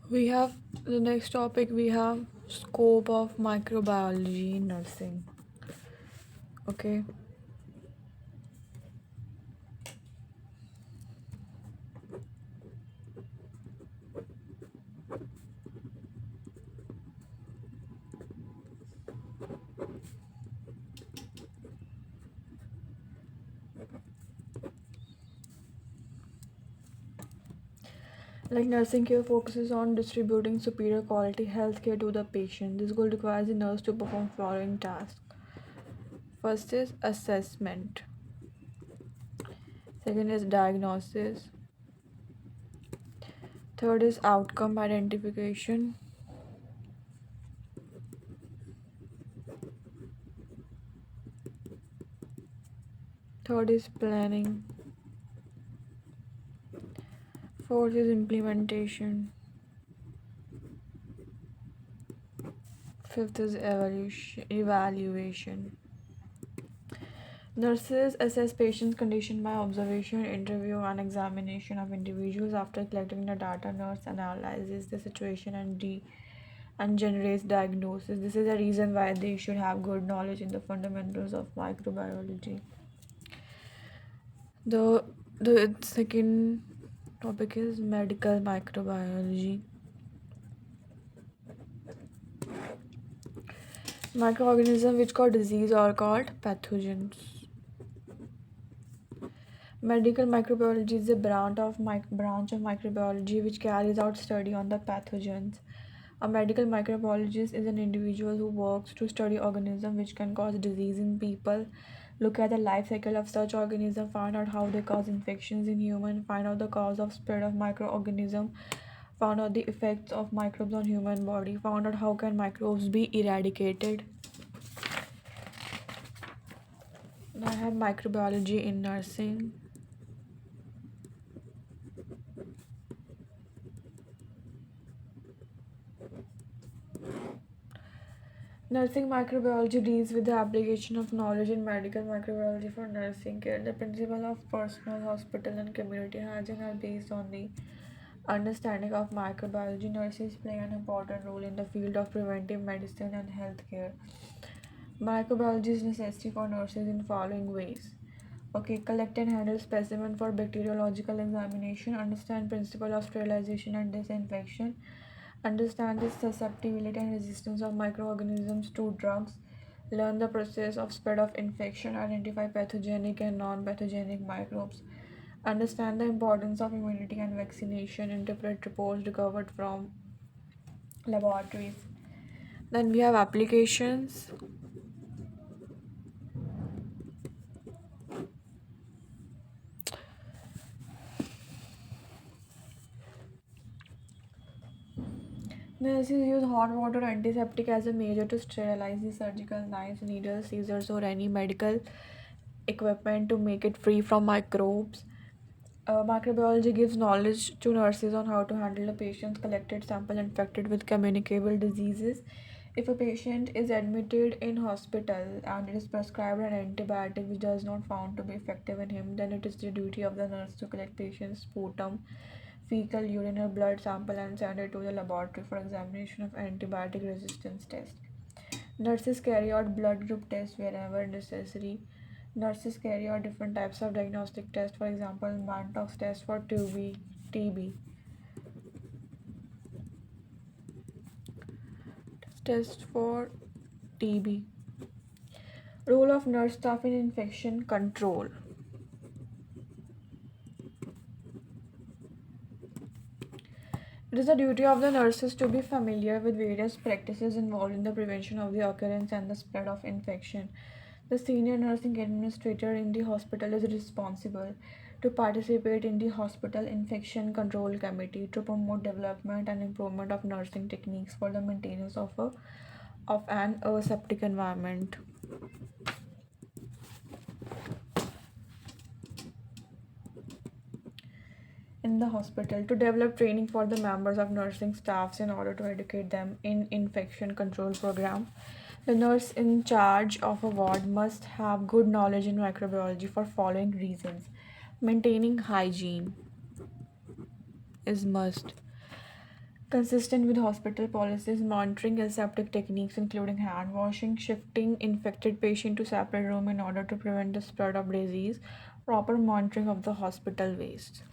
We have the next topic, we have scope of microbiology in nursing. Okay. Like nursing care focuses on distributing superior quality healthcare to the patient. This goal requires the nurse to perform following tasks. First is assessment. Second is diagnosis. Third is outcome identification. Third is planning. Fourth is implementation. Fifth is evaluation. Nurses assess patients' condition by observation, interview, and examination of individuals. After collecting the data, nurse analyzes the situation and generates diagnosis. This is the reason why they should have good knowledge in the fundamentals of microbiology. The the second topic is medical microbiology. Microorganisms which cause disease are called pathogens. Medical microbiology is a branch of microbiology which carries out study on the pathogens. A medical microbiologist is an individual who works to study organisms which can cause disease in people, look at the life cycle of such organisms, find out how they cause infections in humans, find out the cause of spread of microorganism, found out the effects of microbes on human body, found out how can microbes be eradicated. I have microbiology in nursing. Nursing microbiology deals with the application of knowledge in medical microbiology for nursing care. The principle of personal, hospital, and community hygiene are based on the understanding of microbiology. Nurses play an important role in the field of preventive medicine and healthcare. Microbiology is necessary for nurses in following ways. Okay, collect and handle specimen for bacteriological examination, understand principle of sterilization and disinfection, understand the susceptibility and resistance of microorganisms to drugs, learn the process of spread of infection, identify pathogenic and non-pathogenic microbes, understand the importance of immunity and vaccination, interpret reports recovered from laboratories. Then we have applications. Nurses use hot water antiseptic as a measure to sterilize the surgical knives, needles, scissors, or any medical equipment to make it free from microbes. Microbiology gives knowledge to nurses on how to handle a patient's collected sample infected with communicable diseases. If a patient is admitted in hospital and it is prescribed an antibiotic which does not found to be effective in him, then it is the duty of the nurse to collect patient's sputum, fecal, urine, or blood sample and send it to the laboratory for examination of antibiotic resistance test. Nurses carry out blood group tests wherever necessary. Nurses carry out different types of diagnostic tests, for example, Mantoux test for TB, test for TB. Role of nurse staff in infection control. It is the duty of the nurses to be familiar with various practices involved in the prevention of the occurrence and the spread of infection. The senior nursing administrator in the hospital is responsible to participate in the hospital infection control committee to promote development and improvement of nursing techniques for the maintenance of an aseptic environment. In the hospital to develop training for the members of nursing staffs in order to educate them in infection control program. The nurse in charge of a ward must have good knowledge in microbiology for following reasons. Maintaining hygiene is must. Consistent with hospital policies, monitoring aseptic techniques including hand washing, shifting infected patient to separate room in order to prevent the spread of disease, proper monitoring of the hospital waste.